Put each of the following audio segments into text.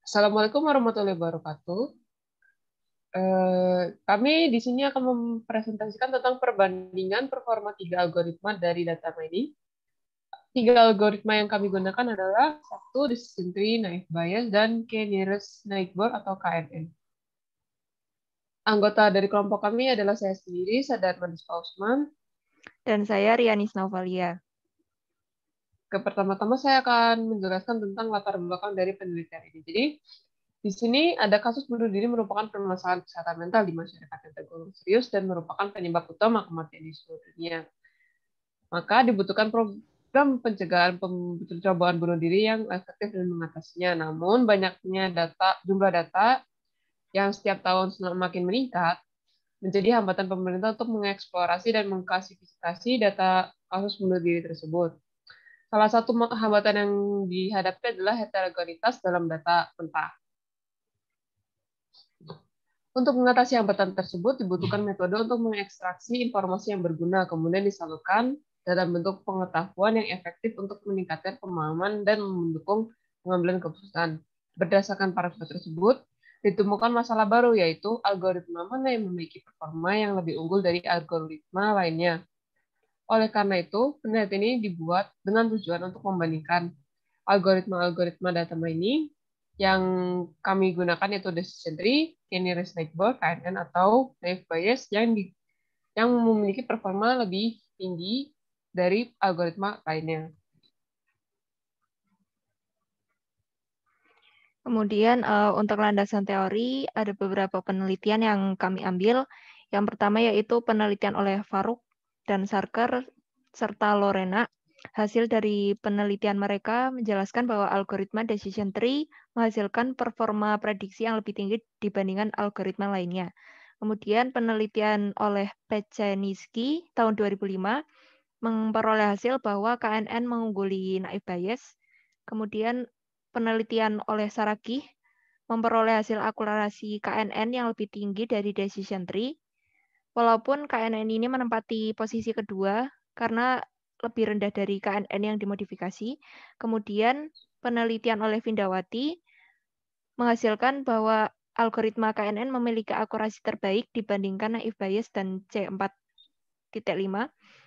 Assalamualaikum warahmatullahi wabarakatuh. Kami di sini akan mempresentasikan tentang perbandingan performa tiga algoritma dari data mining. Tiga algoritma yang kami gunakan adalah satu decision tree, naive Bayes, dan k-nearest neighbor atau KNN. Anggota dari kelompok kami adalah saya sendiri, Sadarman Usman. Dan saya Rianis Novalia. Pertama-tama saya akan menjelaskan tentang latar belakang dari penelitian ini. Jadi, di sini ada kasus bunuh diri merupakan permasalahan kesehatan mental di masyarakat yang tergolong serius dan merupakan penyebab utama kematian di seluruh dunia. Maka dibutuhkan program pencegahan percobaan bunuh diri yang efektif dan mengatasinya. Namun banyaknya jumlah data yang setiap tahun semakin meningkat menjadi hambatan pemerintah untuk mengeksplorasi dan mengklasifikasi data kasus bunuh diri tersebut. Salah satu hambatan yang dihadapi adalah heterogenitas dalam data mentah. Untuk mengatasi hambatan tersebut, dibutuhkan metode untuk mengekstraksi informasi yang berguna, kemudian disalurkan dalam bentuk pengetahuan yang efektif untuk meningkatkan pemahaman dan mendukung pengambilan keputusan. Berdasarkan parameter tersebut, ditemukan masalah baru, yaitu algoritma mana yang memiliki performa yang lebih unggul dari algoritma lainnya. Oleh karena itu, penelitian ini dibuat dengan tujuan untuk membandingkan algoritma-algoritma data mining yang kami gunakan yaitu decision tree, k-nearest neighbor, KNN, atau naive Bayes yang memiliki performa lebih tinggi dari algoritma lainnya. Kemudian untuk landasan teori ada beberapa penelitian yang kami ambil. Yang pertama yaitu penelitian oleh Farouk dan Sarkar serta Lorena. Hasil dari penelitian mereka menjelaskan bahwa algoritma decision tree menghasilkan performa prediksi yang lebih tinggi dibandingkan algoritma lainnya. Kemudian penelitian oleh Peceniski tahun 2005 memperoleh hasil bahwa KNN mengungguli naive Bayes. Kemudian penelitian oleh Saragih memperoleh hasil akurasi KNN yang lebih tinggi dari decision tree. Walaupun KNN ini menempati posisi kedua karena lebih rendah dari KNN yang dimodifikasi. Kemudian penelitian oleh Vindawati menghasilkan bahwa algoritma KNN memiliki akurasi terbaik dibandingkan naive Bayes dan C4.5.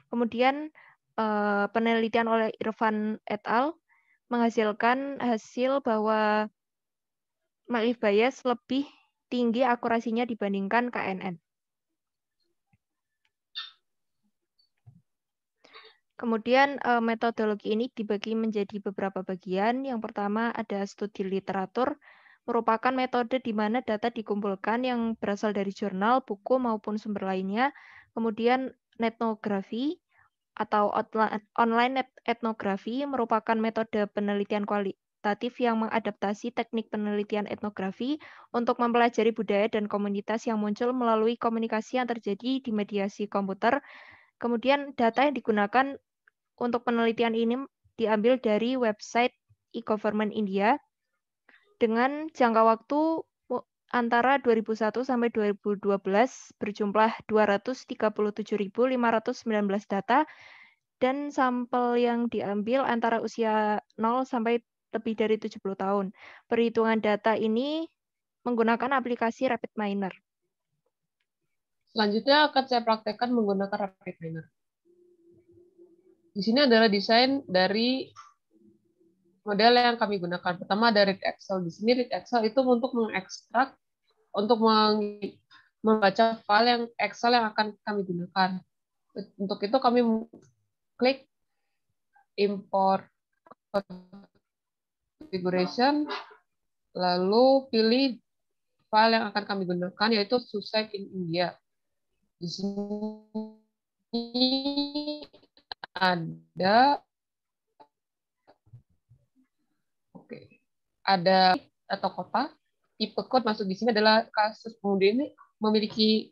Kemudian penelitian oleh Irfan et al. Menghasilkan hasil bahwa naive Bayes lebih tinggi akurasinya dibandingkan KNN. Kemudian metodologi ini dibagi menjadi beberapa bagian. Yang pertama ada studi literatur, merupakan metode di mana data dikumpulkan yang berasal dari jurnal, buku, maupun sumber lainnya. Kemudian etnografi atau online etnografi merupakan metode penelitian kualitatif yang mengadaptasi teknik penelitian etnografi untuk mempelajari budaya dan komunitas yang muncul melalui komunikasi yang terjadi di mediasi komputer. Kemudian data yang digunakan untuk penelitian ini diambil dari website e-government India dengan jangka waktu antara 2001 sampai 2012 berjumlah 237.519 data dan sampel yang diambil antara usia 0 sampai lebih dari 70 tahun. Perhitungan data ini menggunakan aplikasi RapidMiner. Selanjutnya akan saya praktekkan menggunakan RapidMiner. Di sini adalah desain dari model yang kami gunakan. Pertama ada read Excel. Di sini read Excel itu untuk mengekstrak, untuk membaca file yang Excel yang akan kami gunakan. Untuk itu kami klik import configuration, lalu pilih file yang akan kami gunakan yaitu Susek in India. Di sini ada ada atau kota, tipe code masuk di sini adalah kasus pengemudi ini memiliki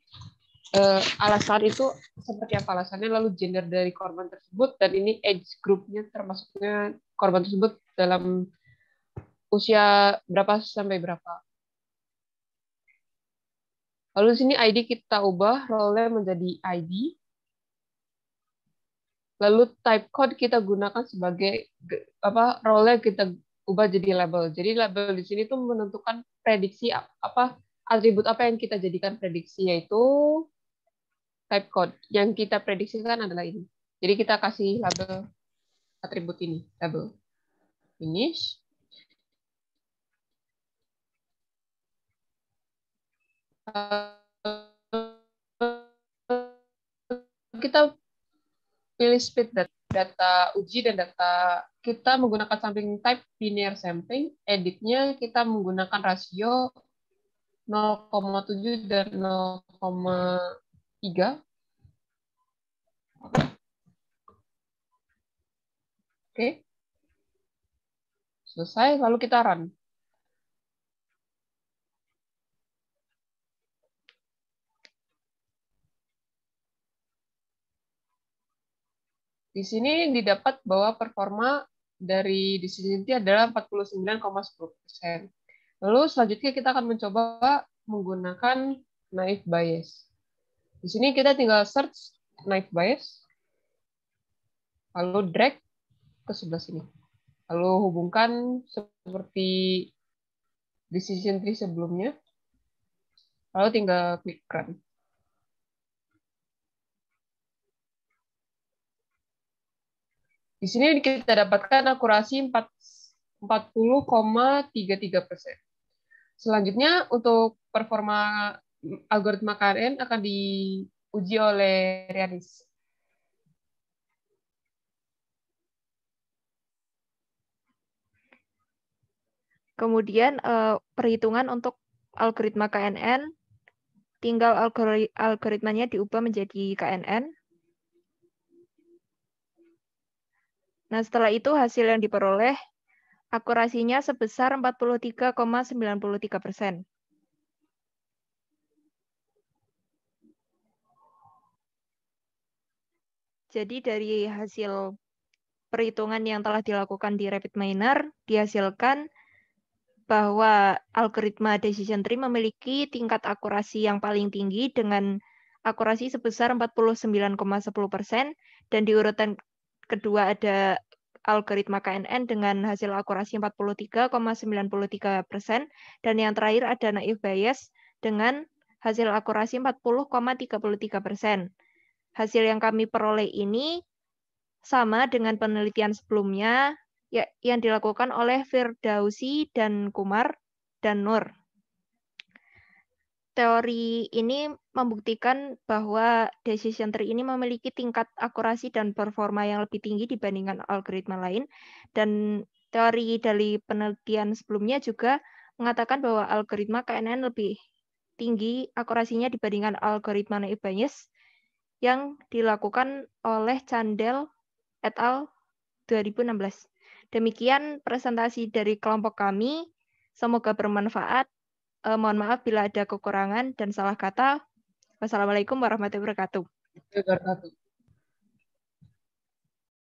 alasan itu seperti apa alasannya, lalu gender dari korban tersebut, dan ini age groupnya termasuknya korban tersebut dalam usia berapa sampai berapa. Lalu di sini ID kita ubah role menjadi ID. Lalu type code kita gunakan sebagai role kita ubah jadi label. Jadi label di sini tuh menentukan prediksi apa atribut apa yang kita jadikan prediksi, yaitu type code. Yang kita prediksikan adalah ini. Jadi kita kasih label atribut ini, label finish. Kita pilih split data uji dan data kita menggunakan sampling type linear sampling. Editnya kita menggunakan rasio 0,7 dan 0,3. Oke. Selesai, lalu kita run. Di sini didapat bahwa performa dari decision tree adalah 49,10%. Lalu selanjutnya kita akan mencoba menggunakan naive Bayes. Di sini kita tinggal search naive Bayes, lalu drag ke sebelah sini. Lalu hubungkan seperti decision tree sebelumnya. Lalu tinggal klik run. Di sini kita dapatkan akurasi 40,33%. Selanjutnya untuk performa algoritma KNN akan diuji oleh Rianis. Kemudian perhitungan untuk algoritma KNN, tinggal algoritmanya diubah menjadi KNN. Nah, setelah itu hasil yang diperoleh akurasinya sebesar 43,93%. Jadi dari hasil perhitungan yang telah dilakukan di RapidMiner, dihasilkan bahwa algoritma decision tree memiliki tingkat akurasi yang paling tinggi dengan akurasi sebesar 49,10%, dan di urutan kedua ada algoritma KNN dengan hasil akurasi 43,93%, dan yang terakhir ada naive Bayes dengan hasil akurasi 40,33%. Hasil yang kami peroleh ini sama dengan penelitian sebelumnya yang dilakukan oleh Firdausi dan Kumar dan Nur. Teori ini membuktikan bahwa decision tree ini memiliki tingkat akurasi dan performa yang lebih tinggi dibandingkan algoritma lain, dan teori dari penelitian sebelumnya juga mengatakan bahwa algoritma KNN lebih tinggi akurasinya dibandingkan algoritma naive Bayes yang dilakukan oleh Chandel et al. 2016. Demikian presentasi dari kelompok kami. Semoga bermanfaat. Mohon maaf bila ada kekurangan dan salah kata. Wassalamualaikum warahmatullahi wabarakatuh.